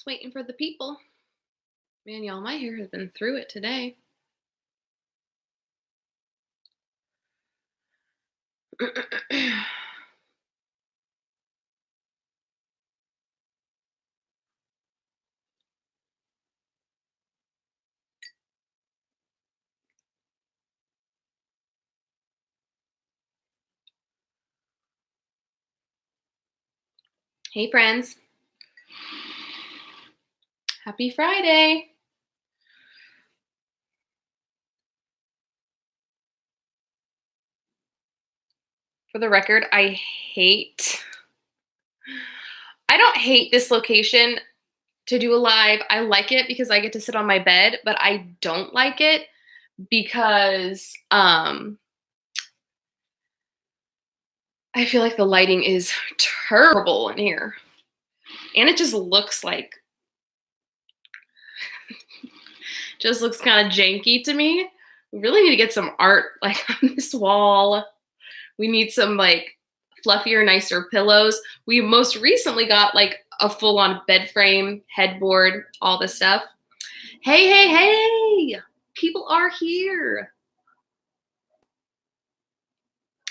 Just waiting for the people. Man, y'all, my hair has been through it today. Hey, friends. Happy Friday. For the record, I don't hate this location to do a live. I like it because I get to sit on my bed, but I don't like it because I feel like the lighting is terrible in here. And it just looks like kind of janky to me. We really need to get some art like on this wall. We need some like fluffier, nicer pillows. We most recently got like a full-on bed frame, headboard, all this stuff. Hey, hey, hey! People are here.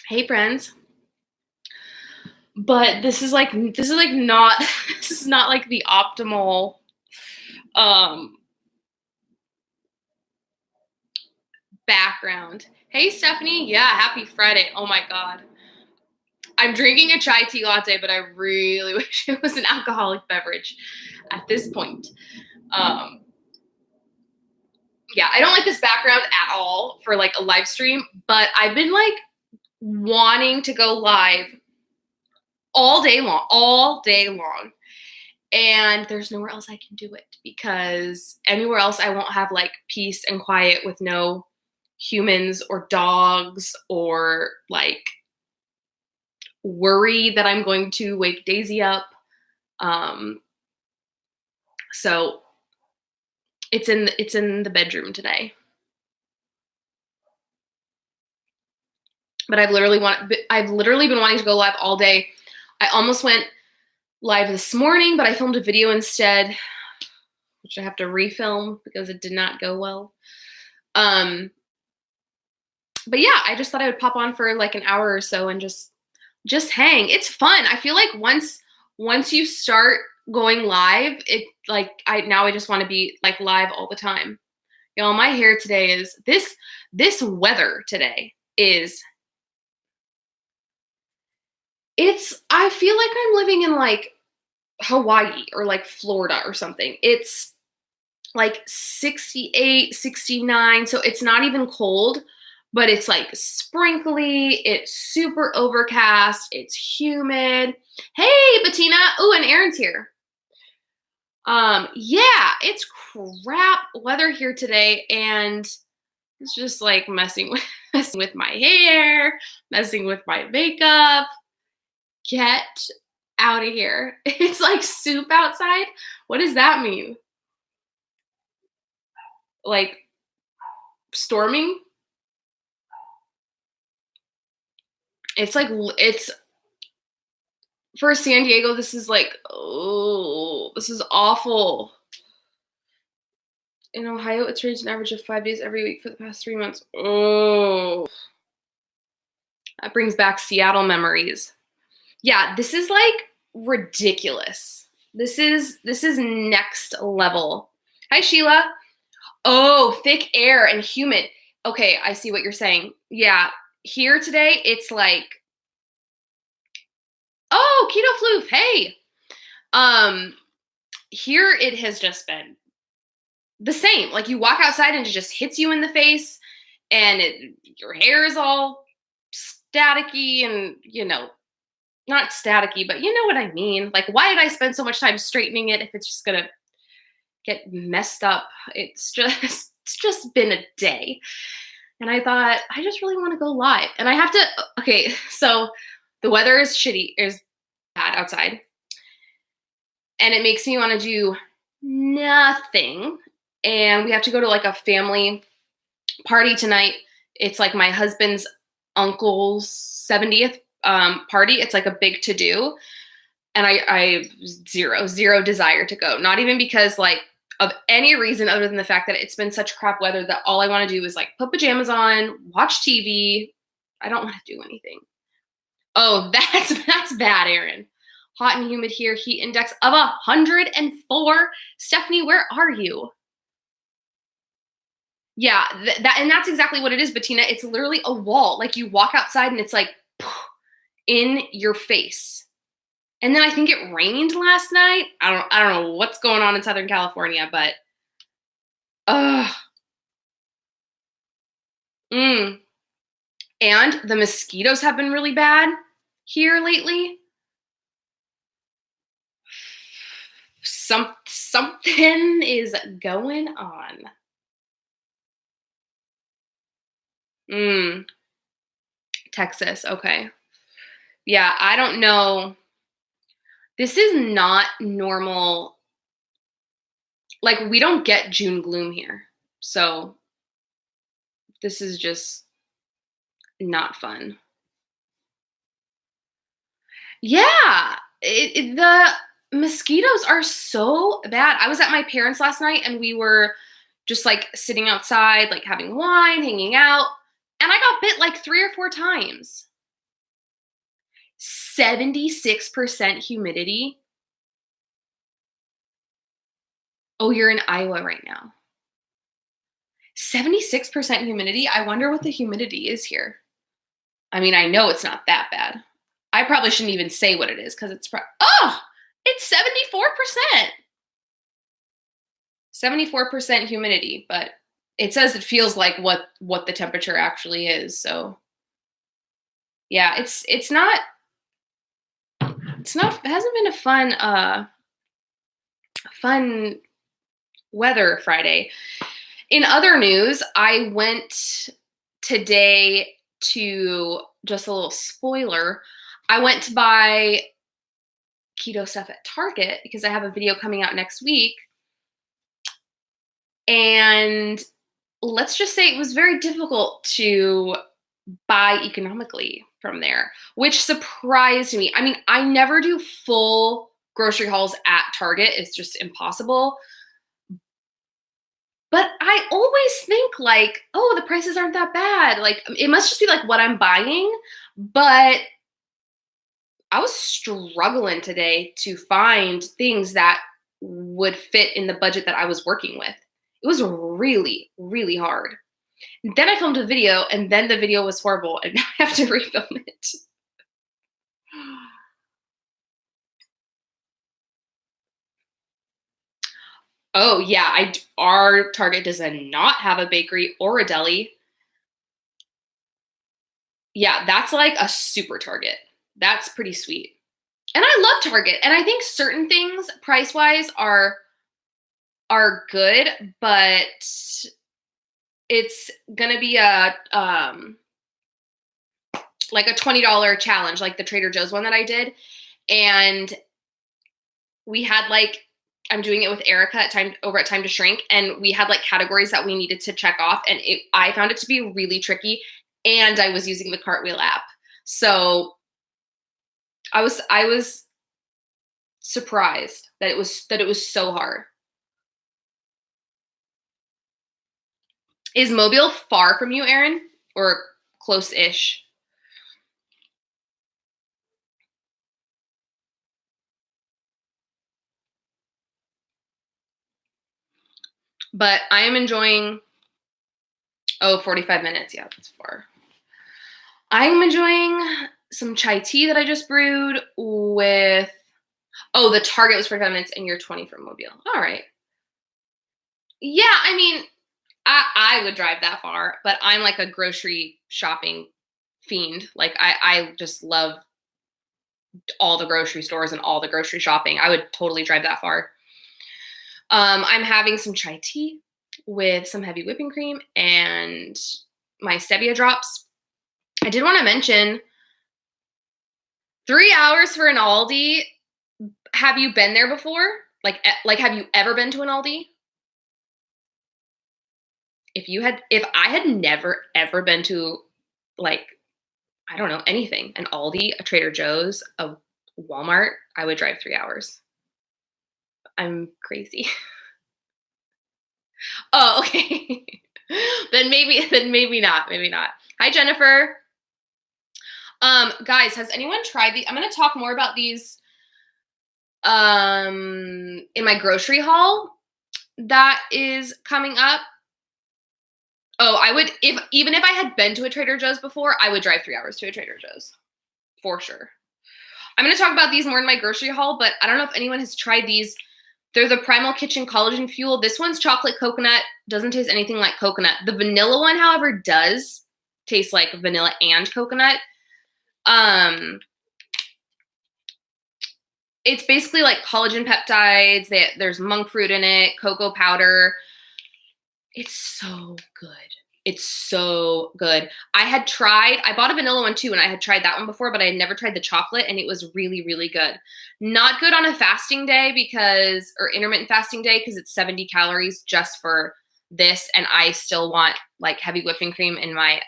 Hey, friends. But this is not this is not like the optimal background. Hey, Stephanie. Yeah, happy Friday. Oh my God. I'm drinking a chai tea latte, but I really wish it was an alcoholic beverage at this point. Yeah, I don't like this background at all for like a live stream, but I've been like wanting to go live all day long. And there's nowhere else I can do it because anywhere else I won't have like peace and quiet with no humans or dogs or like worry that I'm going to wake Daisy up. So it's in the bedroom today. But I've literally been wanting to go live all day. I almost went live this morning, but I filmed a video instead, which I have to refilm because it did not go well. But yeah, I just thought I would pop on for like an hour or so and just hang. It's fun. I feel like once you start going live, it like I just want to be like live all the time. Y'all, my hair today is this weather today is I feel like I'm living in like Hawaii or like Florida or something. It's like 68, 69, so it's not even cold, but it's like sprinkly, it's super overcast, it's humid. Hey, Bettina. Ooh, and Aaron's here. Yeah, it's crap weather here today, and it's just like messing with my hair, messing with my makeup. Get out of here. It's like soup outside. What does that mean? Like storming? It's like it's for San Diego, this is like, oh, this is awful. In Ohio, it's reached an average of 5 days every week for the past 3 months. Oh, that brings back Seattle memories. Yeah, this is like ridiculous. This is next level. Hi, Sheila. Oh, thick air and humid. Okay, I see what you're saying. Yeah, here today, it's like, oh, keto floof. Hey. Here it has just been the same. Like you walk outside and it just hits you in the face and your hair is all staticky and, not staticky, but you know what I mean. Like, why did I spend so much time straightening it if it's just going to get messed up? It's just been a day. And I thought, I just really want to go live. And I have to, okay, so the weather is bad outside. And it makes me want to do nothing. And we have to go to like a family party tonight. It's like my husband's uncle's 70th party. It's like a big to-do. And I zero desire to go. Not even because like of any reason other than the fact that it's been such crap weather that all I want to do is like put pajamas on, watch TV. I don't want to do anything. Oh, that's bad, Aaron. Hot and humid here, heat index of 104. Stephanie, where are you? Yeah, that's exactly what it is, Bettina. It's literally a wall. Like you walk outside and it's like in your face. And then I think it rained last night. I don't know what's going on in Southern California, but ugh. Mm. And the mosquitoes have been really bad here lately. Something is going on. Texas, okay. Yeah, I don't know. This is not normal. Like we don't get June gloom here. So this is just not fun. Yeah, the mosquitoes are so bad. I was at my parents' last night and we were just like sitting outside, like having wine, hanging out, and I got bit like 3 or 4 times. 76% humidity. Oh, you're in Iowa right now. 76% humidity. I wonder what the humidity is here. I mean, I know it's not that bad. I probably shouldn't even say what it is because it's 74%. 74% humidity, but it says it feels like what the temperature actually is. So yeah, it hasn't been a fun weather Friday. In other news, I went today to, just a little spoiler, I went to buy keto stuff at Target because I have a video coming out next week. And let's just say it was very difficult to buy economically from there, which surprised me. I mean, I never do full grocery hauls at Target. It's just impossible. But I always think like, oh, the prices aren't that bad. Like it must just be like what I'm buying. But I was struggling today to find things that would fit in the budget that I was working with. It was really, really hard. Then I filmed a video and then the video was horrible and now I have to refilm it. Oh yeah, our Target does not have a bakery or a deli. Yeah, that's like a super Target. That's pretty sweet. And I love Target. And I think certain things price-wise are good, but it's gonna be a like a $20 challenge, like the Trader Joe's one that I did. And we had like, I'm doing it with Erica over at Time to Shrink, and we had like categories that we needed to check off, and I found it to be really tricky. And I was using the Cartwheel app, so I was surprised that it was so hard. Is Mobile far from you, Aaron, or close-ish? But I am enjoying. Oh, 45 minutes. Yeah, that's far. I'm enjoying some chai tea that I just brewed with. Oh, the Target was 45 minutes and you're 20 from Mobile. All right. Yeah, I mean, I would drive that far, but I'm like a grocery shopping fiend. Like I just love all the grocery stores and all the grocery shopping. I would totally drive that far. I'm having some chai tea with some heavy whipping cream and my stevia drops. I did want to mention 3 hours for an Aldi. Have you been there before? Like have you ever been to an Aldi? If I had never ever been to, like, I don't know, anything, an Aldi, a Trader Joe's, a Walmart, I would drive 3 hours. I'm crazy. Oh, okay. Then maybe not, maybe not. Hi, Jennifer. Guys, has anyone tried I'm gonna talk more about these in my grocery haul that is coming up. Oh, I would even if I had been to a Trader Joe's before, I would drive 3 hours to a Trader Joe's for sure. I'm going to talk about these more in my grocery haul, but I don't know if anyone has tried these. They're the Primal Kitchen Collagen Fuel. This one's chocolate coconut. Doesn't taste anything like coconut. The vanilla one, however, does taste like vanilla and coconut. It's basically like collagen peptides. There's monk fruit in it, cocoa powder. It's so good. It's so good. I bought a vanilla one too, and I had tried that one before, but I had never tried the chocolate, and it was really, really good. Not good on a fasting day or intermittent fasting day, because it's 70 calories just for this, and I still want like heavy whipping cream in my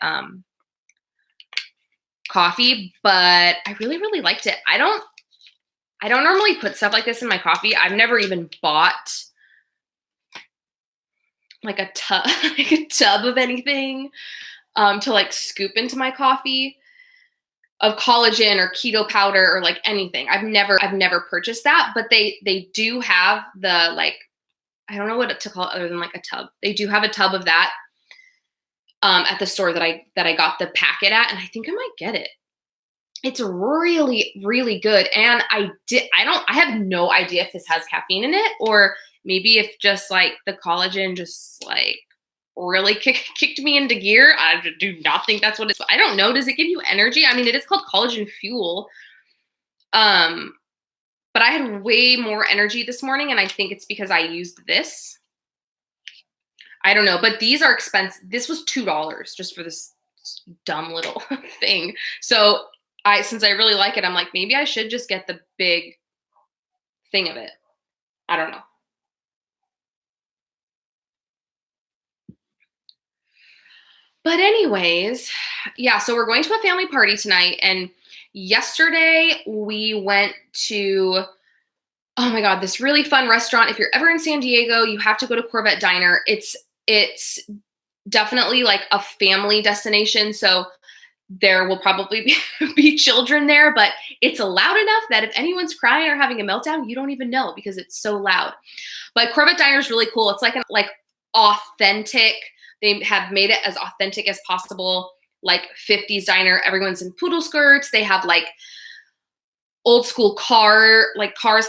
coffee, but I really, really liked it. I don't normally put stuff like this in my coffee. I've never even bought like a tub of anything to like scoop into my coffee of collagen or keto powder or like anything. I've never purchased that, but they do have the like, I don't know what to call it other than like a tub. They do have a tub of that at the store that I got the packet at, and I think I might get it. It's really, really good. And I have no idea if this has caffeine in it, or maybe if just like the collagen just like really kicked me into gear. I do not think that's what it's. I don't know. Does it give you energy? I mean, it is called collagen fuel. But I had way more energy this morning, and I think it's because I used this. I don't know, but these are expensive. This was $2 just for this dumb little thing. So since I really like it, I'm like, maybe I should just get the big thing of it. I don't know. But anyways, yeah, so we're going to a family party tonight, and yesterday we went to, oh my God, this really fun restaurant. If you're ever in San Diego, you have to go to Corvette Diner. It's definitely like a family destination, so there will probably be children there, but it's loud enough that if anyone's crying or having a meltdown, you don't even know because it's so loud. But Corvette Diner is really cool. It's like authentic. They have made it as authentic as possible, like 50s diner. Everyone's in poodle skirts. They have like old school cars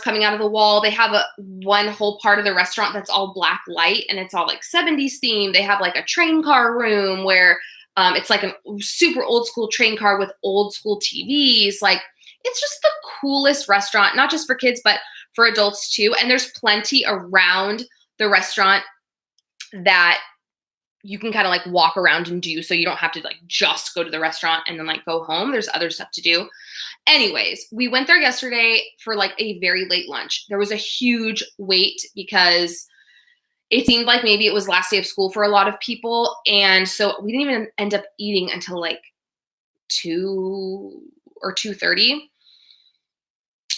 coming out of the wall. They have one whole part of the restaurant that's all black light, and it's all like 70s themed. They have like a train car room where it's like a super old school train car with old school TVs. Like, it's just the coolest restaurant, not just for kids, but for adults too. And there's plenty around the restaurant that you can kind of like walk around and do, so you don't have to like just go to the restaurant and then like go home. There's other stuff to do. Anyways, we went there yesterday for like a very late lunch. There was a huge wait because it seemed like maybe it was last day of school for a lot of people. And so we didn't even end up eating until like 2 or 2:30.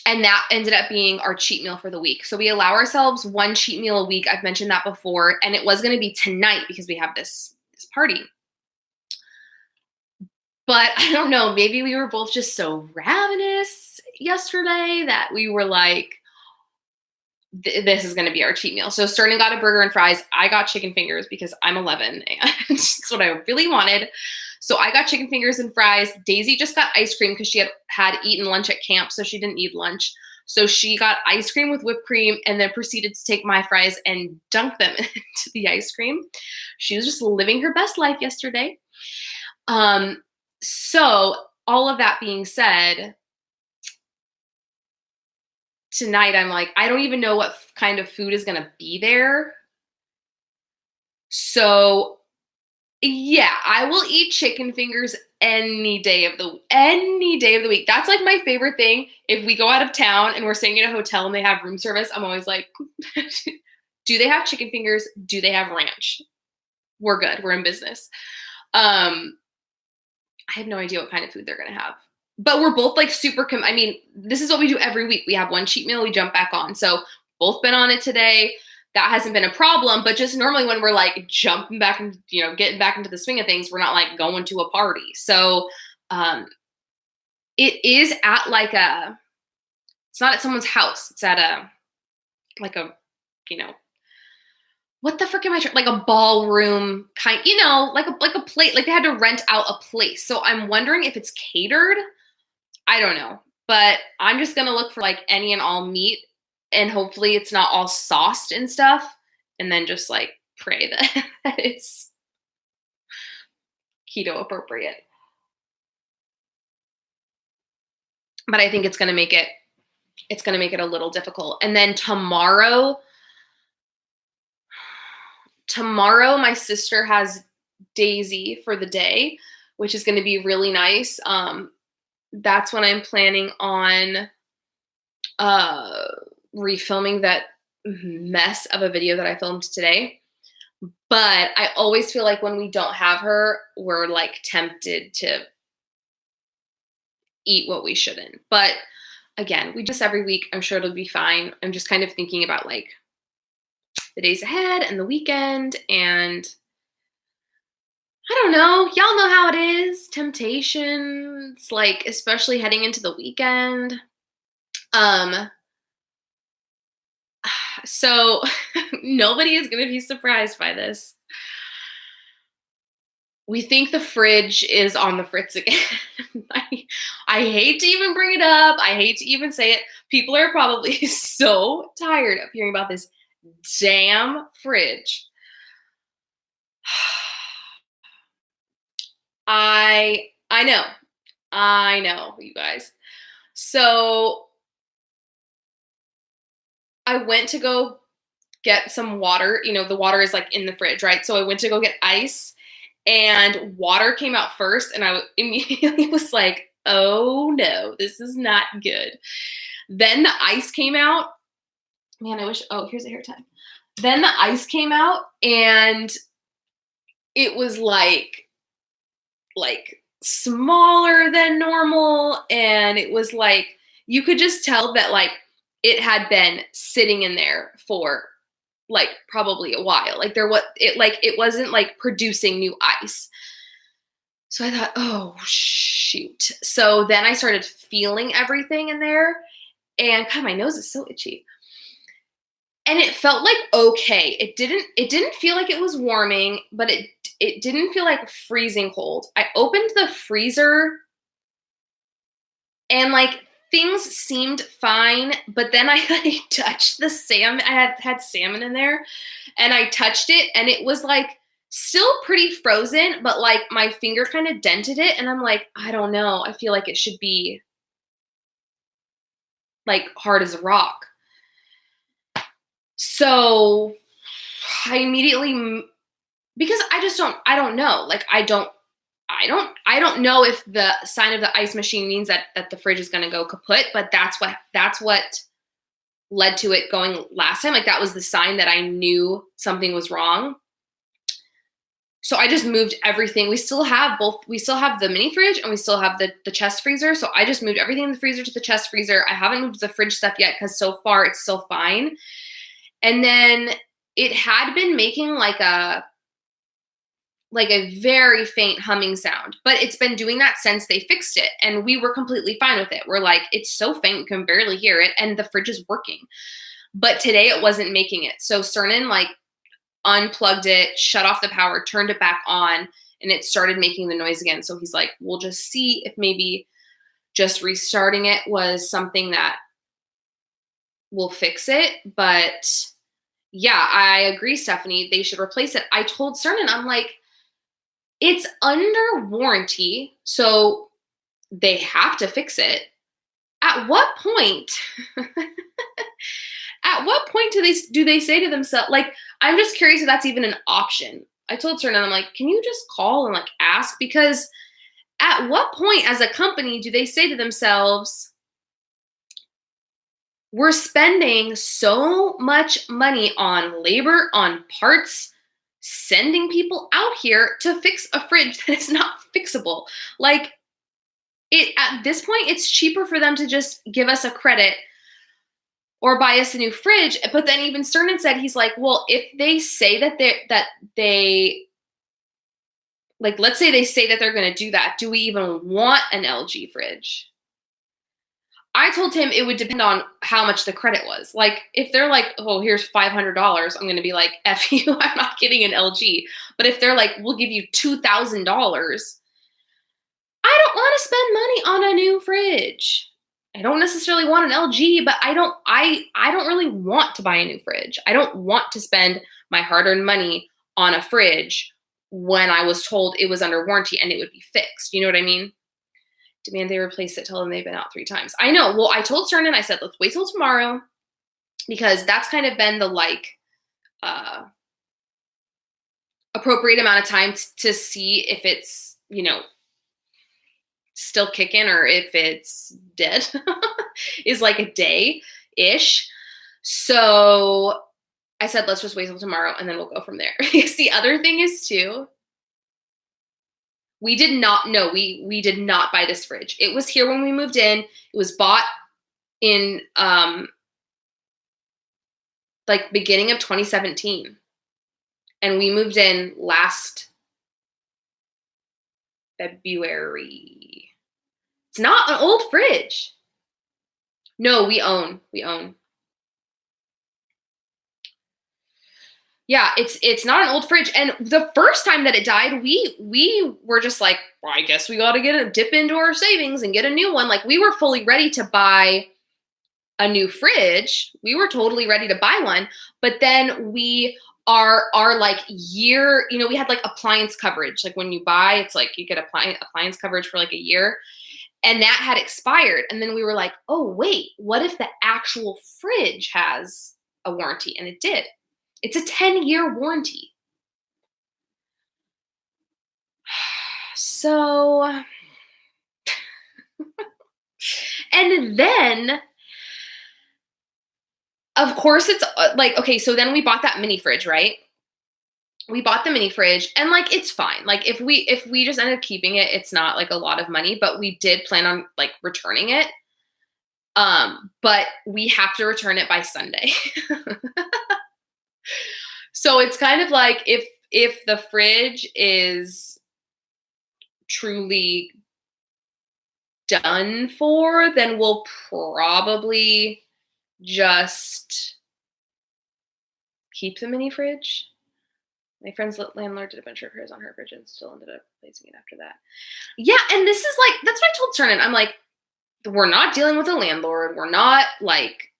And that ended up being our cheat meal for the week. So we allow ourselves one cheat meal a week. I've mentioned that before. And it was going to be tonight because we have this party. But I don't know, maybe we were both just so ravenous yesterday that we were like, this is going to be our cheat meal. So Sterling got a burger and fries. I got chicken fingers because I'm 11 and it's what I really wanted. So I got chicken fingers and fries. Daisy just got ice cream because she had eaten lunch at camp, so she didn't eat lunch. So she got ice cream with whipped cream and then proceeded to take my fries and dunk them into the ice cream. She was just living her best life yesterday. So all of that being said, tonight I'm like, I don't even know what kind of food is going to be there. So yeah, I will eat chicken fingers any day of the week. That's like my favorite thing. If we go out of town and we're staying in a hotel and they have room service, I'm always like, do they have chicken fingers? Do they have ranch? We're good. We're in business. I have no idea what kind of food they're going to have. but we're both like I mean, this is what we do every week. We have one cheat meal, we jump back on. So both been on it today. That hasn't been a problem, but just normally when we're like jumping back and, getting back into the swing of things, we're not like going to a party. So um it is at like it's not at someone's house. It's at like a, you know, what the frick am I trying? Like a ballroom kind, like a plate. Like they had to rent out a place. So I'm wondering if it's catered. I don't know, but I'm just gonna look for like any and all meat, and hopefully it's not all sauced and stuff, and then just like pray that, that it's keto appropriate. But I think it's gonna make it a little difficult. And then tomorrow my sister has Daisy for the day, which is going to be really nice. That's when I'm planning on uh refilming that mess of a video that I filmed today. But I always feel like when we don't have her, we're like tempted to eat what we shouldn't. But again, we just every week. I'm sure it'll be fine. I'm just kind of thinking about like the days ahead and the weekend, and I don't know. Y'all know how it is. Temptations, like especially heading into the weekend. Um so nobody is going to be surprised by this. We think the fridge is on the fritz again. I hate to even bring it up. I hate to even say it. People are probably so tired of hearing about this damn fridge. I know. I know, you guys. So I went to go get some water. The water is like in the fridge, right? So I went to go get ice, and water came out first, and I immediately was like, oh no, this is not good. Then the ice came out. Man, I wish, oh, here's a hair tie. Then the ice came out, and it was like smaller than normal, and it was like you could just tell that like it had been sitting in there for like probably a while. Like it wasn't like producing new ice. So I thought, oh shoot. So then I started feeling everything in there, and God, my nose is so itchy. And it felt like okay. It didn't feel like it was warming, but it didn't feel like freezing cold. I opened the freezer, and like things seemed fine, but then I like touched the salmon. I had salmon in there, and I touched it, and it was like still pretty frozen, but like my finger kind of dented it, and I'm like, I don't know. I feel like it should be like hard as a rock. So I immediately, because I don't know. Like I don't know if the sign of the ice machine means that the fridge is going to go kaput, but that's what led to it going last time. Like that was the sign that I knew something was wrong. So I just moved everything. We still have the mini fridge, and we still have the chest freezer. So I just moved everything in the freezer to the chest freezer. I haven't moved the fridge stuff yet because so far it's still fine. And then it had been making like a very faint humming sound, but it's been doing that since they fixed it, and we were completely fine with it. We're like, it's so faint, you can barely hear it, and the fridge is working. But today it wasn't making it. So Cernan like unplugged it, shut off the power, turned it back on, and it started making the noise again. So he's like, we'll just see if maybe just restarting it was something that will fix it. But yeah, I agree, Stephanie. They should replace it. I told Cernan, I'm like, it's under warranty, so they have to fix it. At what point? At what point do they say to themselves, like, I'm just curious if that's even an option. I told Cernan, I'm like, can you just call and like ask? Because at what point as a company do they say to themselves, we're spending so much money on labor, on parts, sending people out here to fix a fridge that is not fixable? Like, at this point, it's cheaper for them to just give us a credit or buy us a new fridge. But then even Cernan said, he's like, well, if they say that they like, let's say they say that they're going to do that, do we even want an LG fridge? I told him it would depend on how much the credit was. Like, if they're like, oh, here's $500, I'm going to be like, F you, I'm not getting an LG. But if they're like, we'll give you $2,000, I don't want to spend money on a new fridge. I don't necessarily want an LG, but I don't really want to buy a new fridge. I don't want to spend my hard-earned money on a fridge when I was told it was under warranty and it would be fixed. You know what I mean? Demand they replace it, tell them they've been out 3 times. I know. Well, I told Cernan, I said, let's wait till tomorrow, because that's kind of been the appropriate amount of time to see if it's, still kicking or if it's dead is like a day-ish. So I said, let's just wait till tomorrow and then we'll go from there. Because the other thing is too, we did not buy this fridge. It was here when we moved in. It was bought in beginning of 2017. And we moved in last February. It's not an old fridge. No, we own. Yeah, it's not an old fridge. And the first time that it died, we were just like, well, I guess we got to dip into our savings and get a new one. Like, we were fully ready to buy a new fridge. We were totally ready to buy one. But then our like year, we had like appliance coverage. Like, when you buy, it's like you get appliance coverage for like a year. And that had expired. And then we were like, oh, wait, what if the actual fridge has a warranty? And it did. It's a 10-year warranty. So, and then, of course, it's like, okay, so then we bought that mini fridge, right? We bought the mini fridge, and like, it's fine. Like, if we just ended up keeping it, it's not like a lot of money, but we did plan on like returning it. But we have to return it by Sunday. So it's kind of like, if the fridge is truly done for, then we'll probably just keep the mini fridge. My friend's landlord did a bunch of repairs on her fridge and still ended up replacing it after that. Yeah, and this is like, that's what I told Cernan. I'm like, we're not dealing with a landlord. We're not like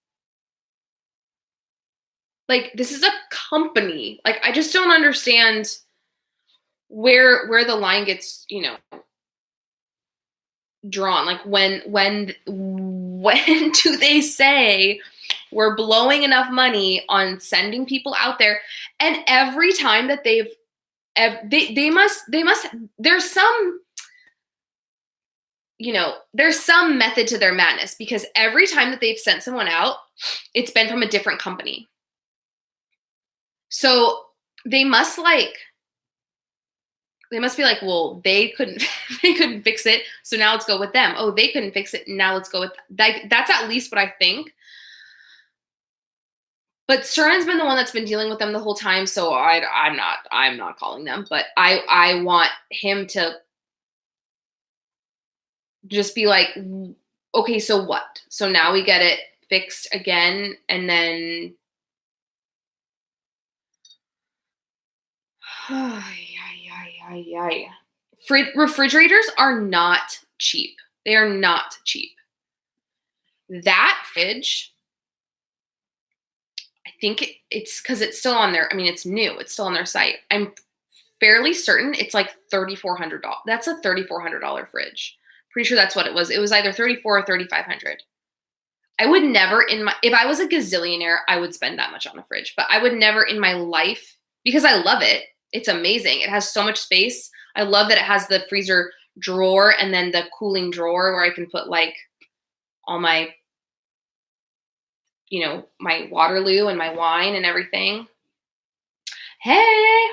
this is a company. Like, I just don't understand where the line gets, drawn. Like, when do they say we're blowing enough money on sending people out there? And every time that they must, there's some, there's some method to their madness, because every time that they've sent someone out, it's been from a different company. So they must be like, well, they couldn't fix it, so now let's go with them. Oh, they couldn't fix it, now let's go with that's at least what I think. But Cernan's been the one that's been dealing with them the whole time, so I'm not calling them. But I want him to just be like, okay, so what? So now we get it fixed again, and then refrigerators are not cheap. They are not cheap. That fridge, I think it's because it's still on there. I mean, it's new. It's still on their site. I'm fairly certain it's like $3,400. That's a $3,400 fridge. Pretty sure that's what it was. It was either $3,400 or $3,500. I would never if I was a gazillionaire, I would spend that much on a fridge. But I would never in my life, because I love it. It's amazing. It has so much space. I love that it has the freezer drawer and then the cooling drawer where I can put like all my, my Waterloo and my wine and everything. Hey.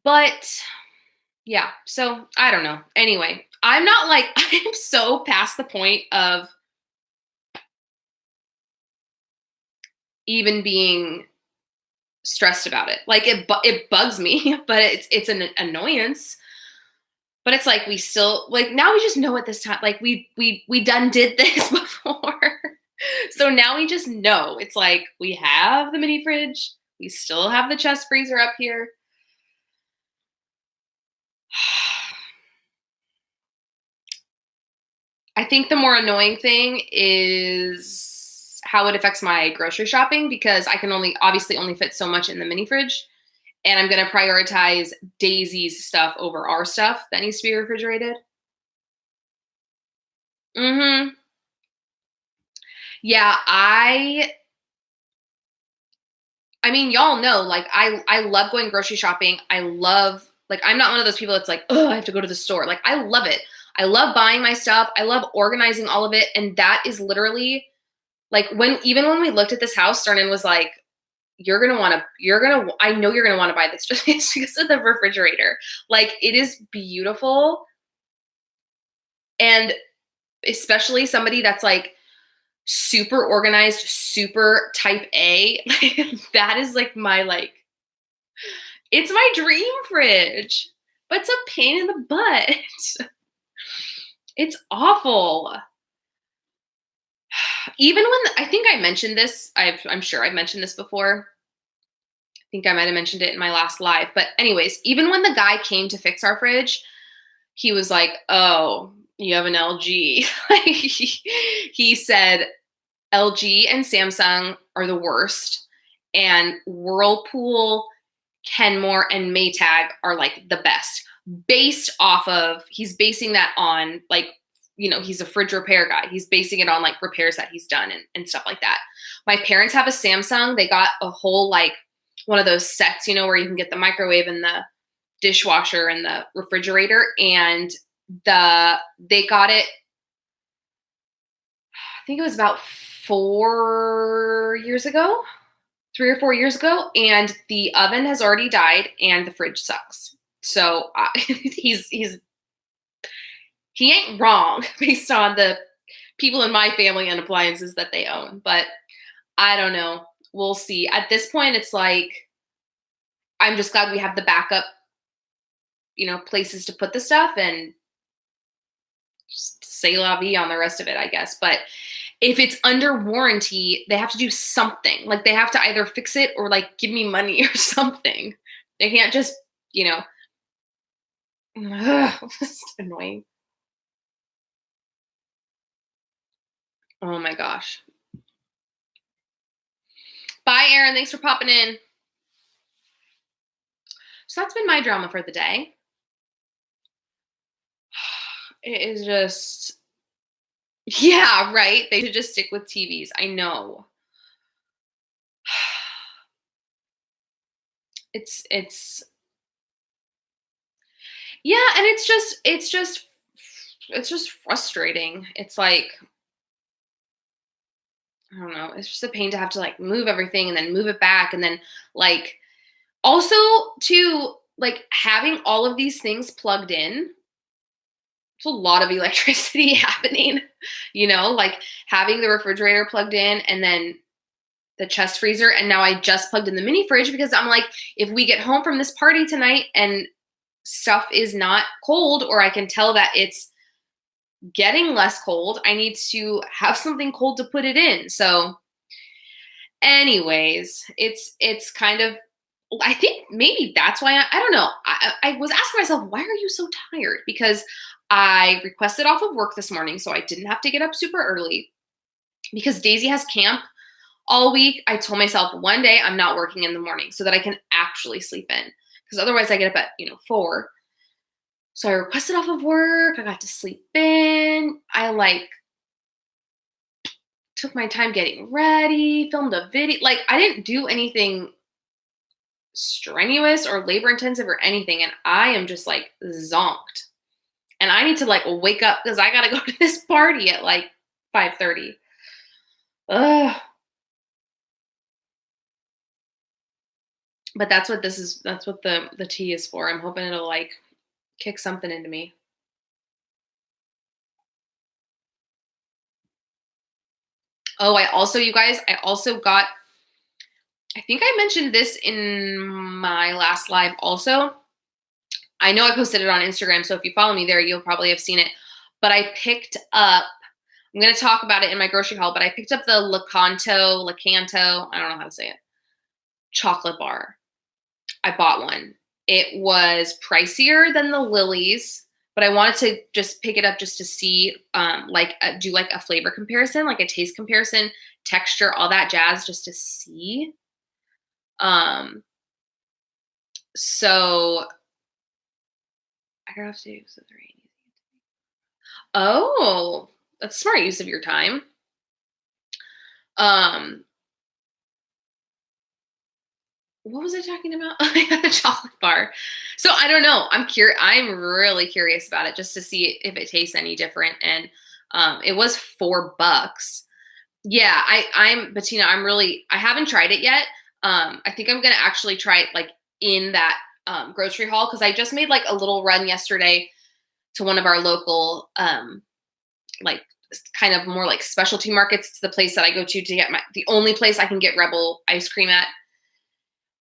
But yeah, so I don't know. Anyway, I'm not like I'm so past the point of even being stressed about it. Like it bugs me, but it's an annoyance. But it's like we still like now we just know at this time like we done did this before. So now we just know. It's like we have the mini fridge, we still have the chest freezer up here. I think the more annoying thing is how it affects my grocery shopping because I can only obviously only fit so much in the mini fridge. And I'm going to prioritize Daisy's stuff over our stuff that needs to be refrigerated. Mhm. Yeah, I mean, y'all know like I love going grocery shopping. I love like I'm not one of those people that's like, "Oh, I have to go to the store." Like I love it. I love buying my stuff. I love organizing all of it, and that is literally like when even when we looked at this house, Sternan was like, I know you're gonna want to buy this just because of the refrigerator. Like it is beautiful. And especially somebody that's like super organized, super type A, that is like my like it's my dream fridge. But it's a pain in the butt. It's awful. Even when I think I mentioned this, I'm sure I've mentioned this before. I think I might have mentioned it in my last live. But anyways, even when the guy came to fix our fridge, he was like, "Oh, you have an LG." He said LG and Samsung are the worst, and Whirlpool, Kenmore, and Maytag are like the best. Based off of, he's basing that on like, he's a fridge repair guy. He's basing it on like repairs that he's done and stuff like that. My parents have a Samsung. They got a whole like one of those sets, where you can get the microwave and the dishwasher and the refrigerator, and they got it. I think it was about 4 years ago, 3 or 4 years ago, and the oven has already died, and the fridge sucks. So he ain't wrong based on the people in my family and appliances that they own. But I don't know. We'll see. At this point, it's like I'm just glad we have the backup, places to put the stuff and just say la vie on the rest of it, I guess. But if it's under warranty, they have to do something. Like they have to either fix it or like give me money or something. They can't just, it's annoying. Oh my gosh. Bye, Erin. Thanks for popping in. So that's been my drama for the day. It is just, yeah, right. They should just stick with TVs. I know. It's yeah, and it's just frustrating. It's like I don't know. It's just a pain to have to like move everything and then move it back and then like also to like having all of these things plugged in. It's a lot of electricity happening, like having the refrigerator plugged in and then the chest freezer. And now I just plugged in the mini fridge because I'm like, if we get home from this party tonight and stuff is not cold, or I can tell that it's getting less cold, I need to have something cold to put it in. So anyways, it's kind of, I think maybe that's why I don't know. I was asking myself, why are you so tired? Because I requested off of work this morning, so I didn't have to get up super early. Because Daisy has camp all week, I told myself one day I'm not working in the morning so that I can actually sleep in. Because otherwise I get up at 4. So I requested off of work. I got to sleep in. I like took my time getting ready, filmed a video. Like I didn't do anything strenuous or labor intensive or anything. And I am just like zonked. And I need to like wake up because I gotta go to this party at like 5:30. Ugh. But that's what this is. That's what the tea is for. I'm hoping it'll like kick something into me. Oh, you guys, I also got, I think I mentioned this in my last live also. I know I posted it on Instagram, so if you follow me there, you'll probably have seen it. But I picked up, I'm going to talk about it in my grocery haul, but I picked up the Lakanto, I don't know how to say it, chocolate bar. I bought one. It was pricier than the Lily's, but I wanted to just pick it up just to see, do like a flavor comparison, like a taste comparison, texture, all that jazz, just to see. So I have to use the rain. Oh, that's smart use of your time. What was I talking about? I got the chocolate bar. So I don't know. I'm really curious about it just to see if it tastes any different. And it was $4. Yeah, Bettina, I haven't tried it yet. I think I'm gonna actually try it like in that grocery haul because I just made like a little run yesterday to one of our local like kind of more like specialty markets. It's the place that I go to get the only place I can get Rebel ice cream at.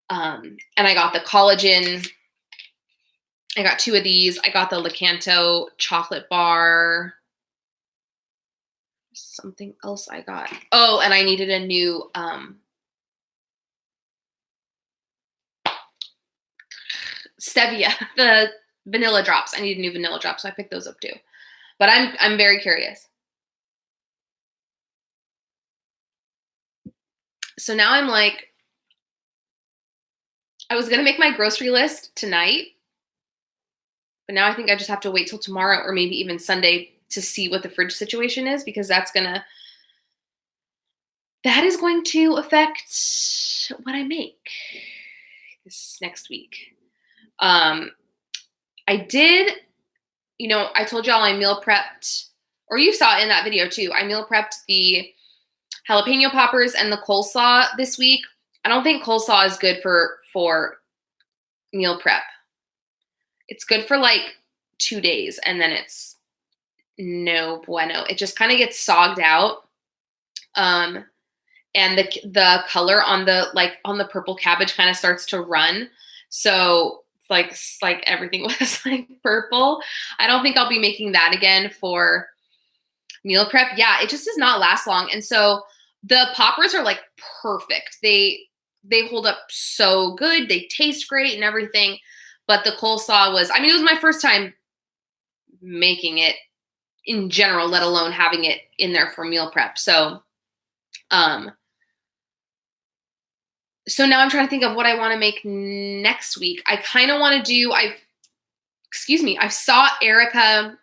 And I got the collagen. I got 2 of these. I got the Lakanto chocolate bar. Something else I got. Oh, and I needed a new stevia, the vanilla drops. I need a new vanilla drop, so I picked those up too. But I'm very curious. So now I'm like, I was gonna make my grocery list tonight, but now I think I just have to wait till tomorrow or maybe even Sunday to see what the fridge situation is because that is going to affect what I make this next week. I did, I told y'all I meal prepped, or you saw it in that video too. I meal prepped the jalapeno poppers and the coleslaw this week. I don't think coleslaw is good for meal prep. It's good for like 2 days and then it's no bueno. It just kind of gets sogged out. And the color on the purple cabbage kind of starts to run. So it's like everything was like purple. I don't think I'll be making that again for meal prep. Yeah, it just does not last long. And so the poppers are like perfect. They hold up so good. They taste great and everything. But the coleslaw it was my first time making it in general, let alone having it in there for meal prep. So, so now I'm trying to think of what I want to make next week. I kind of want to do, I saw Erica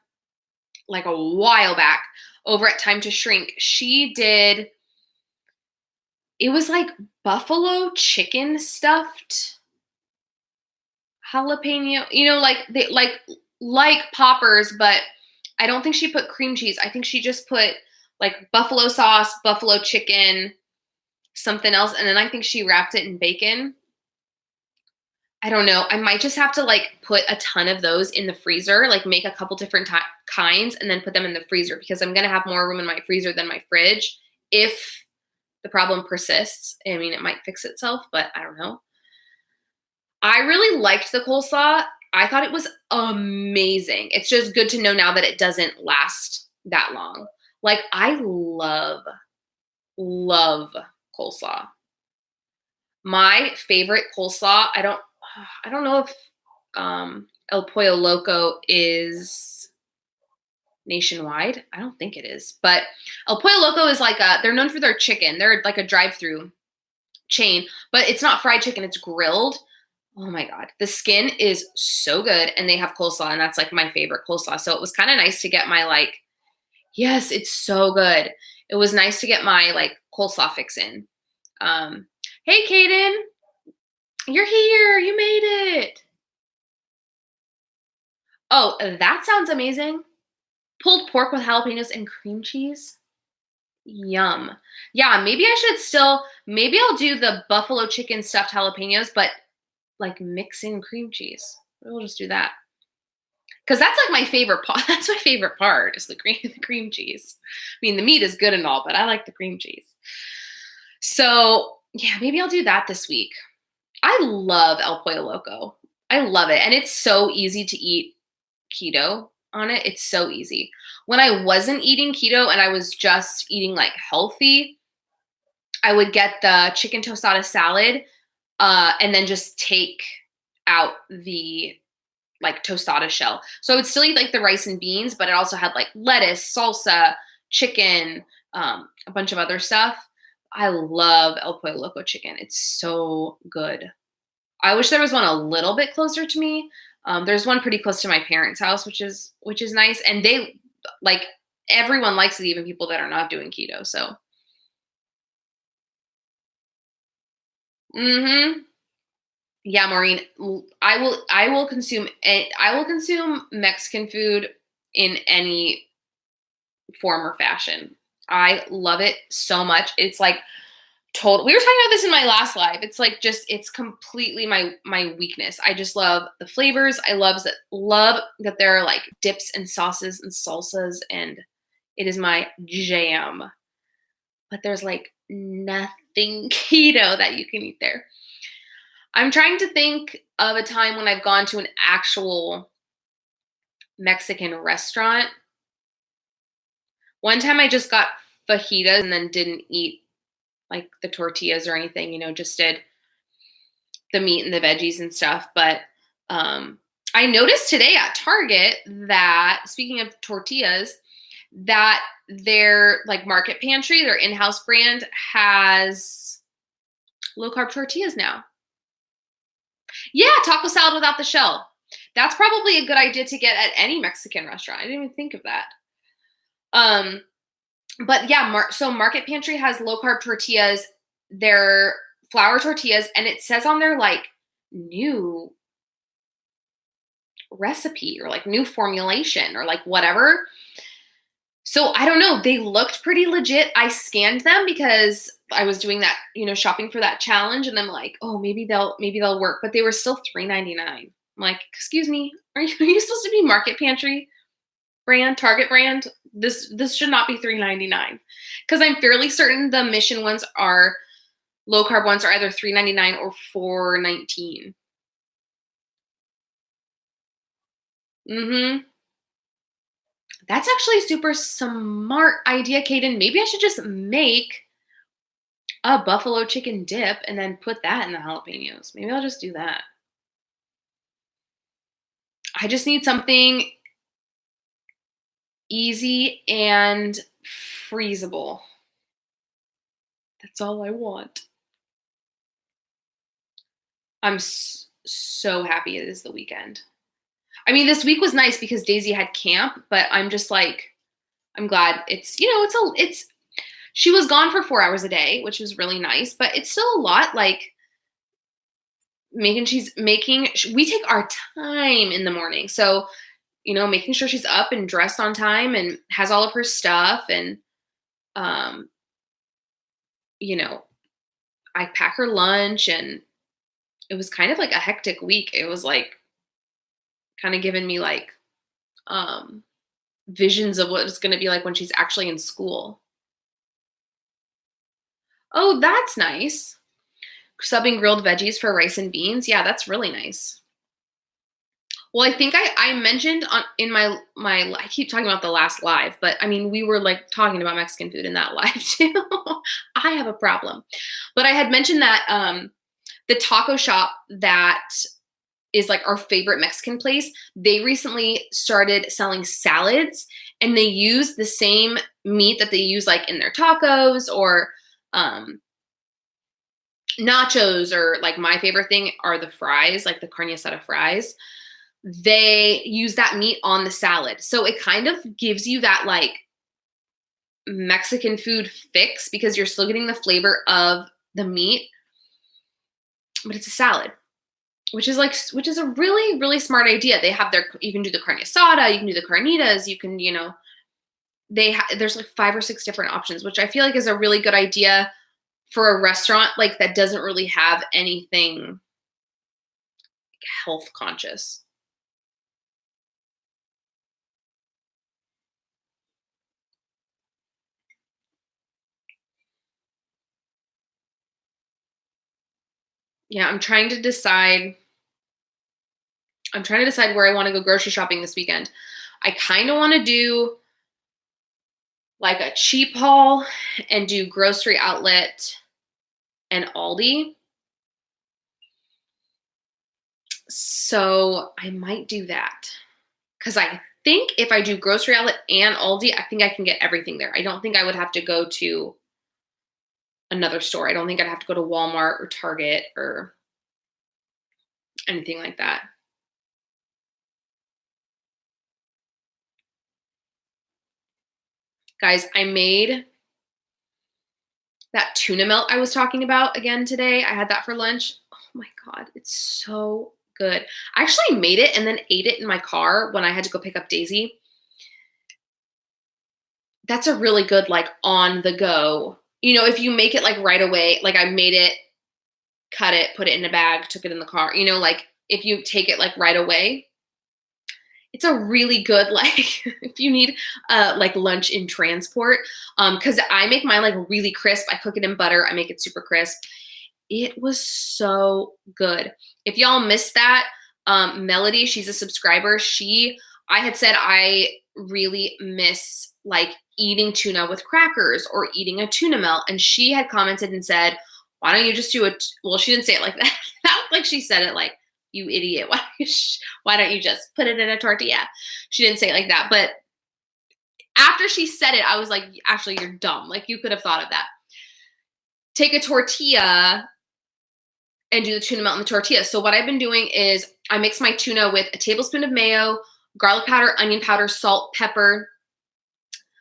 like a while back over at Time to Shrink. She did, it was like buffalo chicken stuffed jalapeno, like poppers, but I don't think she put cream cheese. I think she just put like buffalo sauce, buffalo chicken, something else. And then I think she wrapped it in bacon. I don't know. I might just have to like put a ton of those in the freezer, like make a couple different kinds and then put them in the freezer because I'm going to have more room in my freezer than my fridge. If the problem persists, I mean, it might fix itself, but I don't know. I really liked the coleslaw. I thought it was amazing. It's just good to know now that it doesn't last that long. Like I love coleslaw. My favorite coleslaw, I don't know if El Pollo Loco is nationwide. I don't think it is, but El Pollo Loco is like they're known for their chicken. They're like a drive-through chain, but it's not fried chicken, it's grilled. Oh my God. The skin is so good and they have coleslaw and that's like my favorite coleslaw. So it was kind of nice to get my yes, it's so good. It was nice to get my coleslaw fix in. Hey, Kaden, you're here. You made it. Oh, that sounds amazing. Pulled pork with jalapenos and cream cheese. Yum. Yeah, maybe I'll do the buffalo chicken stuffed jalapenos, but like mix in cream cheese. We'll just do that. Cause that's like my favorite part. That's my favorite part is the cream cheese. I mean, the meat is good and all, but I like the cream cheese. So yeah, maybe I'll do that this week. I love El Pollo Loco. I love it. And it's so easy to eat keto on it. It's so easy. When I wasn't eating keto and I was just eating like healthy, I would get the chicken tostada salad and then just take out the like tostada shell. So I would still eat like the rice and beans, but it also had like lettuce, salsa, chicken, a bunch of other stuff. I love El Pollo Loco chicken. It's so good. I wish there was one a little bit closer to me. There's one pretty close to my parents' house, which is nice, and they like everyone likes it, even people that are not doing keto. So, hmm yeah, Maureen, I will consume I will consume Mexican food in any form or fashion. I love it so much. It's like total. We were talking about this in my last live. It's like just it's completely my weakness. I just love the flavors. I love that there are like dips and sauces and salsas, and it is my jam. But there's like nothing keto that you can eat there. I'm trying to think of a time when I've gone to an actual Mexican restaurant. One time I just got fajitas and then didn't eat like the tortillas or anything, just did the meat and the veggies and stuff. But I noticed today at Target that, speaking of tortillas, that their like market pantry, their in-house brand, has low carb tortillas now. Yeah, taco salad without the shell. That's probably a good idea to get at any Mexican restaurant. I didn't even think of that. But yeah, so Market Pantry has low carb tortillas, they're flour tortillas, and it says on their like new recipe or like new formulation or like whatever. So I don't know. They looked pretty legit. I scanned them because I was doing that, shopping for that challenge, and I'm like, oh, maybe they'll work. But they were still $3.99. I'm like, excuse me, are you supposed to be Market Pantry brand, Target brand? This should not be $3.99, because I'm fairly certain the Mission ones are low carb ones are either $3.99 or $4.19. That's actually a super smart idea, Kaden. Maybe I should just make a buffalo chicken dip and then put that in the jalapenos. Maybe I'll just do that. I just need something easy and freezable. That's all I want. I'm so happy it is the weekend. I mean, this week was nice because Daisy had camp, but I'm just like, I'm glad she was gone for 4 hours a day, which was really nice, but it's still a lot. Like we take our time in the morning. So, making sure she's up and dressed on time and has all of her stuff. And, I pack her lunch, and it was kind of like a hectic week. It was like kind of giving me like, visions of what it's going to be like when she's actually in school. Oh, that's nice. Subbing grilled veggies for rice and beans. Yeah, that's really nice. Well, I think I mentioned in my I keep talking about the last live, but I mean, we were like talking about Mexican food in that live too. I have a problem. But I had mentioned that the taco shop that is like our favorite Mexican place, they recently started selling salads, and they use the same meat that they use like in their tacos or nachos, or like my favorite thing are the fries, like the carne asada fries. They use that meat on the salad. So it kind of gives you that like Mexican food fix because you're still getting the flavor of the meat, but it's a salad, which is a really, really smart idea. They have you can do the carne asada, you can do the carnitas, you can, there's like 5 or 6 different options, which I feel like is a really good idea for a restaurant like that doesn't really have anything health conscious. Yeah, I'm trying to decide where I want to go grocery shopping this weekend. I kind of want to do like a cheap haul and do Grocery Outlet and Aldi. So I might do that because I think if I do Grocery Outlet and Aldi, I think I can get everything there. I don't think I would have to go to another store. I don't think I'd have to go to Walmart or Target or anything like that. Guys, I made that tuna melt I was talking about again today. I had that for lunch. Oh my God, it's so good. I actually made it and then ate it in my car when I had to go pick up Daisy. That's a really good, like, on the go. You know, if you make it like right away, like I made it, cut it, put it in a bag, took it in the car, you know, like if you take it like right away, it's a really good, like, if you need like lunch in transport. Because I make mine like really crisp. I cook it in butter, I make it super crisp. It was so good. If y'all missed that, Melody, she's a subscriber. I had said I really miss like eating tuna with crackers or eating a tuna melt. And she had commented and said, why don't you just do it? Well, she didn't say it like that. Like she said it like, you idiot. Why don't you just put it in a tortilla? She didn't say it like that. But after she said it, I was like, actually, you're dumb. Like you could have thought of that. Take a tortilla and do the tuna melt in the tortilla. So what I've been doing is I mix my tuna with a tablespoon of mayo, garlic powder, onion powder, salt, pepper.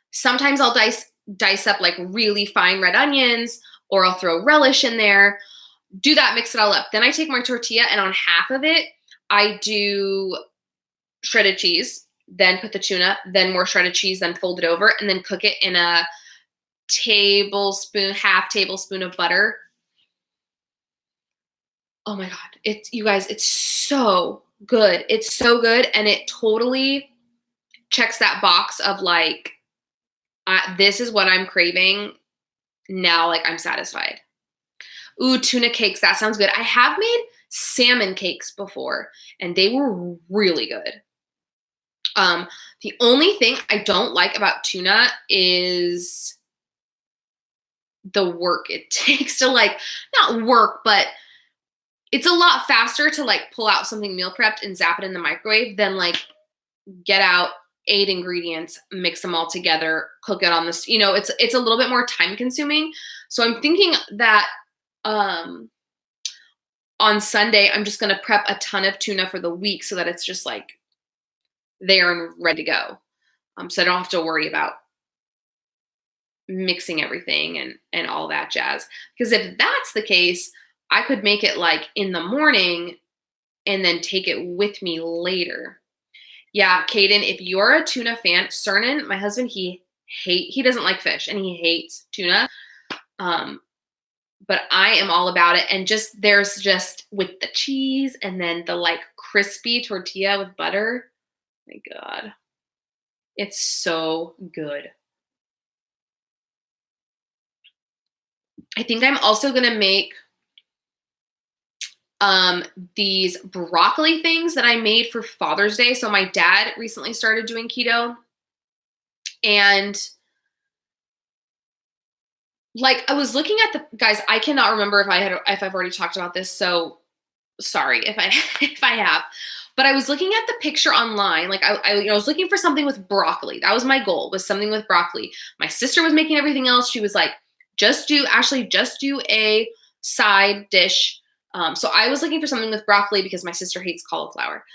Sometimes I'll dice up like really fine red onions, or I'll throw relish in there. Do that, mix it all up. Then I take my tortilla and on half of it, I do shredded cheese, then put the tuna, then more shredded cheese, then fold it over, and then cook it in a half tablespoon of butter. Oh my God. You guys, it's so good. It's so good. And it totally checks that box of like, this is what I'm craving. Now, like I'm satisfied. Ooh, tuna cakes. That sounds good. I have made salmon cakes before and they were really good. The only thing I don't like about tuna is the work it takes to like, not work, but it's a lot faster to like pull out something meal prepped and zap it in the microwave than like get out 8 ingredients, mix them all together, cook it on this, you know, it's a little bit more time consuming. So I'm thinking that on Sunday, I'm just going to prep a ton of tuna for the week so that it's just like there and ready to go. So I don't have to worry about mixing everything and all that jazz. Because if that's the case, I could make it like in the morning and then take it with me later. Yeah, Kaden, if you're a tuna fan, Cernan, my husband, he doesn't like fish and he hates tuna. But I am all about it. And there's just with the cheese and then the like crispy tortilla with butter. My God, it's so good. I think I'm also going to make these broccoli things that I made for Father's Day. So my dad recently started doing keto and like I was looking at the guys, I cannot remember if I've already talked about this. So sorry if I have, but I was looking at the picture online. Like I was looking for something with broccoli. That was my goal, was something with broccoli. My sister was making everything else. She was like, just do a side dish. So I was looking for something with broccoli because my sister hates cauliflower.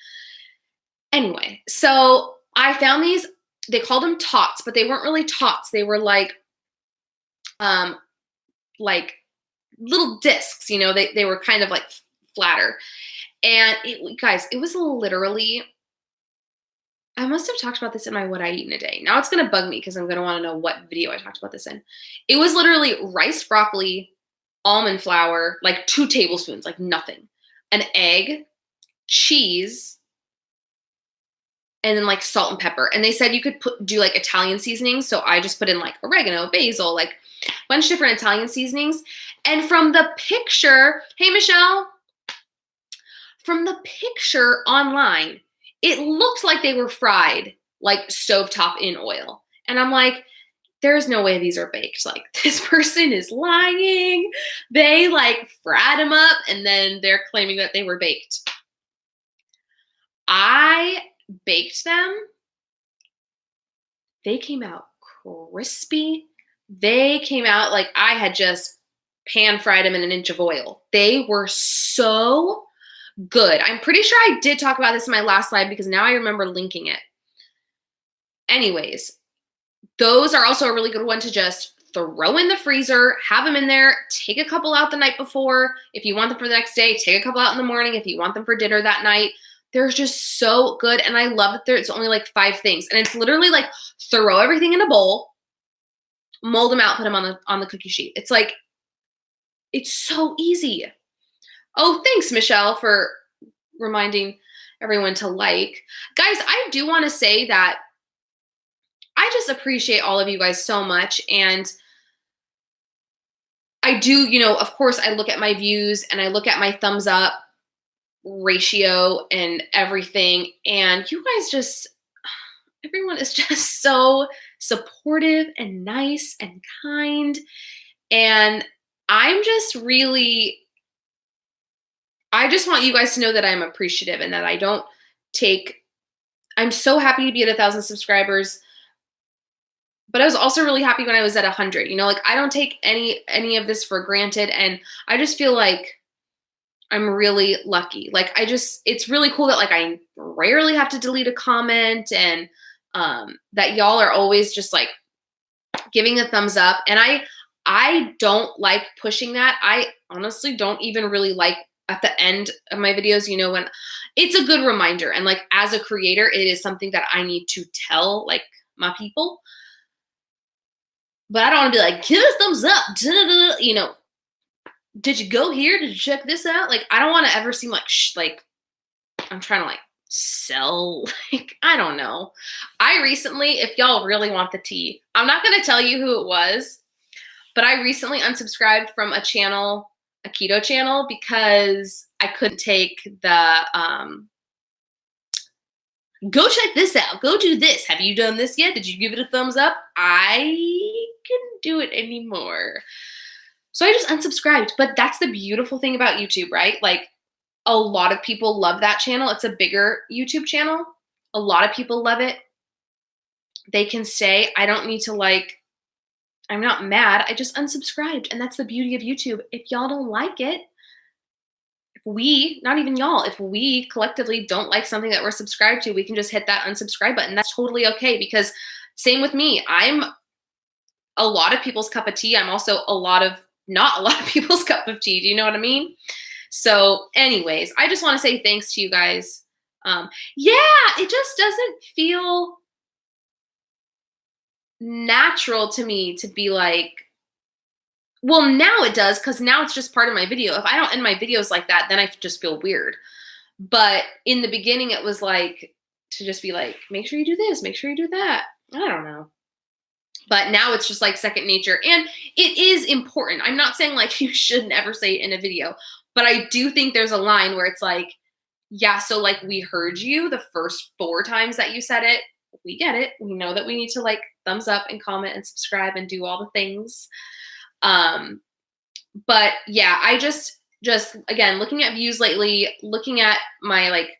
Anyway, so I found these, they called them tots, but they weren't really tots. They were like little discs, you know, they were kind of like flatter. And guys, it was literally, I must have talked about this in my What I Eat in a Day. Now it's going to bug me because I'm going to want to know what video I talked about this in. It was literally rice, broccoli, almond flour, like 2 tablespoons, like nothing, an egg, cheese, and then like salt and pepper. And they said you could do like Italian seasonings. So I just put in like oregano, basil, like a bunch of different Italian seasonings. And from the picture, hey Michelle, from the picture online, it looked like they were fried like stovetop in oil. And I'm like, there's no way these are baked. Like, this person is lying. They like fried them up and then they're claiming that they were baked. I baked them. They came out crispy. They came out like I had just pan fried them in an inch of oil. They were so good. I'm pretty sure I did talk about this in my last slide because now I remember linking it. Anyways, those are also a really good one to just throw in the freezer, have them in there, take a couple out the night before. If you want them for the next day, take a couple out in the morning. If you want them for dinner that night, they're just so good. And I love that it's only like 5 things. And it's literally like throw everything in a bowl, mold them out, put them on the cookie sheet. It's like, it's so easy. Oh, thanks, Michelle, for reminding everyone to like. Guys, I do want to say that I just appreciate all of you guys so much. And I do, of course, I look at my views and I look at my thumbs up ratio and everything. And you guys everyone is just so supportive and nice and kind. And I just want you guys to know that I'm appreciative and that I'm so happy to be at 1,000 subscribers. But I was also really happy when I was at 100. Like I don't take any of this for granted. And I just feel like I'm really lucky. Like it's really cool that like I rarely have to delete a comment and that y'all are always just like giving a thumbs up. And I don't like pushing that. I honestly don't even really like at the end of my videos, when it's a good reminder. And like as a creator, it is something that I need to tell like my people. But I don't want to be like, give a thumbs up, did you go here? Did you check this out? Like, I don't want to ever seem like I'm trying to like sell, like, I don't know. I recently, if y'all really want the tea, I'm not going to tell you who it was, but I recently unsubscribed from a keto channel because I couldn't take the, go check this out. Go do this. Have you done this yet? Did you give it a thumbs up? I couldn't do it anymore. So I just unsubscribed. But that's the beautiful thing about YouTube, right? Like a lot of people love that channel. It's a bigger YouTube channel. A lot of people love it. They can say, I don't need to I'm not mad. I just unsubscribed. And that's the beauty of YouTube. If y'all don't like it, not even y'all, if we collectively don't like something that we're subscribed to, we can just hit that unsubscribe button. That's totally okay, because same with me. I'm a lot of people's cup of tea. I'm also not a lot of people's cup of tea. Do you know what I mean? So anyways, I just want to say thanks to you guys. It just doesn't feel natural to me to be like, well, now it does, because now it's just part of my video. If I don't end my videos like that, then I just feel weird. But in the beginning, it was like to just be like, make sure you do this, make sure you do that. I don't know. But now it's just like second nature. And it is important. I'm not saying like you should never say it in a video, but I do think there's a line where it's like, yeah, so like we heard you the first 4 times that you said it. We get it. We know that we need to like thumbs up and comment and subscribe and do all the things. But yeah, I just again, looking at views lately, looking at my like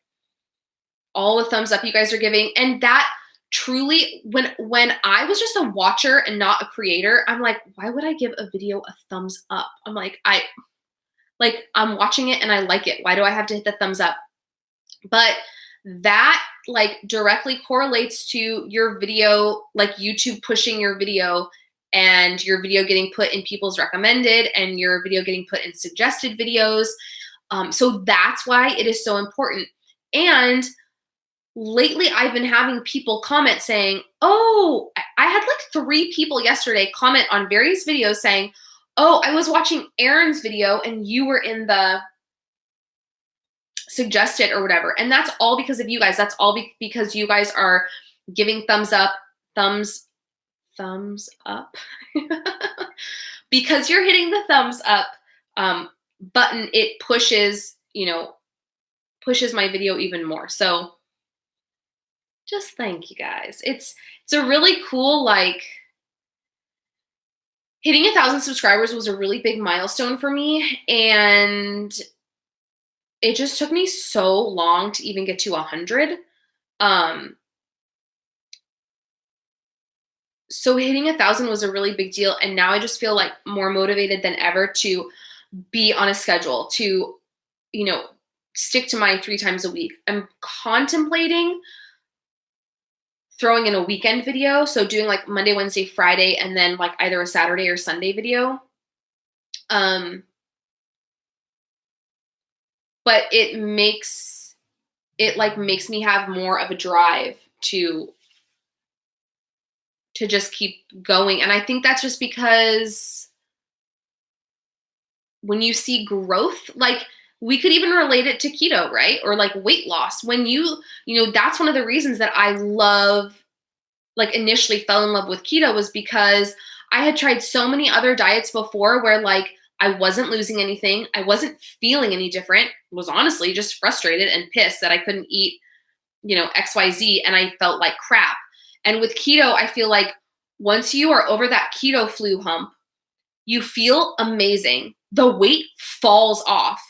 all the thumbs up you guys are giving, and that truly, when I was just a watcher and not a creator, I'm like, why would I give a video a thumbs up? I'm like, I'm watching it and I like it. Why do I have to hit the thumbs up? But that like directly correlates to your video, like YouTube pushing your video and your video getting put in people's recommended and your video getting put in suggested videos. So that's why it is so important. And lately I've been having people comment saying, oh, I had like 3 people yesterday comment on various videos saying, oh, I was watching Erin's video and you were in the suggest it or whatever. And that's all because of you guys. That's all because you guys are giving thumbs up. Because you're hitting the thumbs up button, it pushes, pushes my video even more. So just thank you guys. It's a really cool, like, hitting 1,000 subscribers was a really big milestone for me, and it just took me so long to even get to 100. So hitting 1,000 was a really big deal, and now I just feel like more motivated than ever to be on a schedule, to, stick to my 3 times a week. I'm contemplating throwing in a weekend video, so doing like Monday, Wednesday, Friday, and then like either a Saturday or Sunday video. But it makes me have more of a drive to just keep going. And I think that's just because when you see growth, like, we could even relate it to keto, right? Or like weight loss. When that's one of the reasons that I initially fell in love with keto, was because I had tried so many other diets before where like I wasn't losing anything. I wasn't feeling any different. I was honestly just frustrated and pissed that I couldn't eat, XYZ, and I felt like crap. And with keto, I feel like once you are over that keto flu hump, you feel amazing. The weight falls off.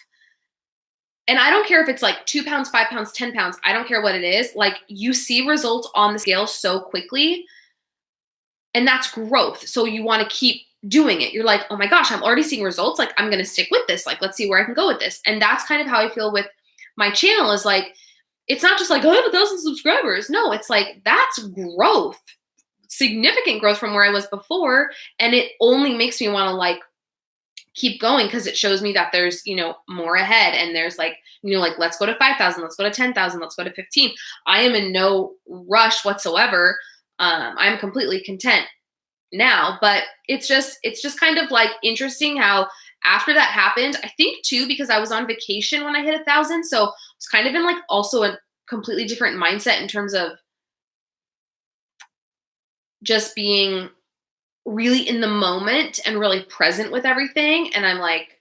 And I don't care if it's like 2 pounds, 5 pounds, 10 pounds. I don't care what it is. Like, you see results on the scale so quickly, and that's growth. So you want to keep doing it. You're like, oh my gosh, I'm already seeing results. Like, I'm going to stick with this. Like, let's see where I can go with this. And that's kind of how I feel with my channel, is like, it's not just like, oh, I have 1,000 subscribers. No, it's like, that's growth, significant growth from where I was before. And it only makes me want to like keep going, because it shows me that there's, more ahead. And there's like, let's go to 5,000, let's go to 10,000, let's go to 15. I am in no rush whatsoever. I'm completely content now, but it's just kind of like interesting how after that happened, I think too, because I was on vacation when I hit 1,000. So it's kind of in like also a completely different mindset in terms of just being really in the moment and really present with everything. And I'm like,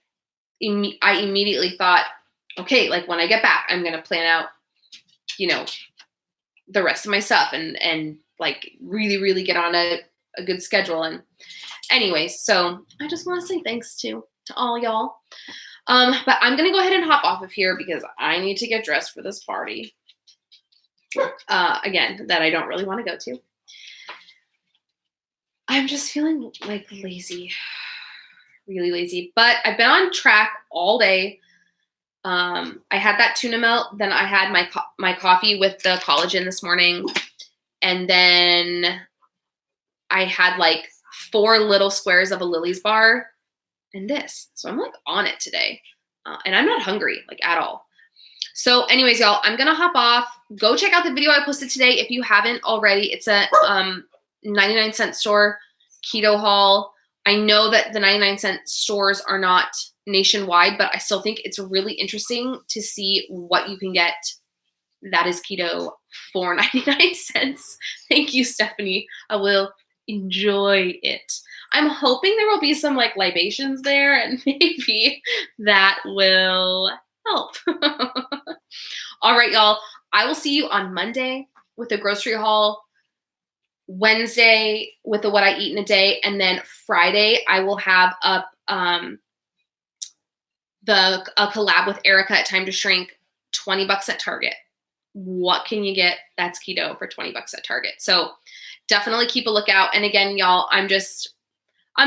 I immediately thought, okay, like when I get back, I'm going to plan out, the rest of my stuff and like really, really get on a good schedule. And anyways, so I just want to say thanks to all y'all. But I'm going to go ahead and hop off of here because I need to get dressed for this party. Again, that I don't really want to go to. I'm just feeling like lazy, really lazy, but I've been on track all day. I had that tuna melt, then I had my coffee with the collagen this morning, and then I had like 4 little squares of a Lily's bar and this. So I'm like on it today, and I'm not hungry like at all. So anyways, y'all, I'm gonna hop off. Go check out the video I posted today if you haven't already. It's a 99-cent store keto haul. I know that the 99-cent stores are not nationwide, but I still think it's really interesting to see what you can get that is keto for 99 cents. Thank you, Stephanie. I will enjoy it. I'm hoping there will be some like libations there, and maybe that will help. All right, y'all. I will see you on Monday with a grocery haul, Wednesday with the what I eat in a day, and then Friday I will have up a collab with Erica at Time to Shrink, $20 at Target. What can you get that's keto for $20 at Target? So definitely keep a lookout. And again, y'all, I'm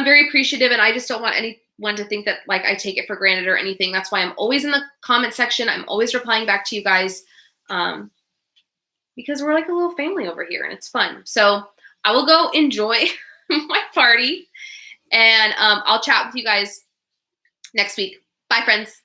very appreciative, and I just don't want anyone to think that like I take it for granted or anything. That's why I'm always in the comment section. I'm always replying back to you guys, because we're like a little family over here and it's fun. So I will go enjoy my party, and I'll chat with you guys next week. Bye, friends.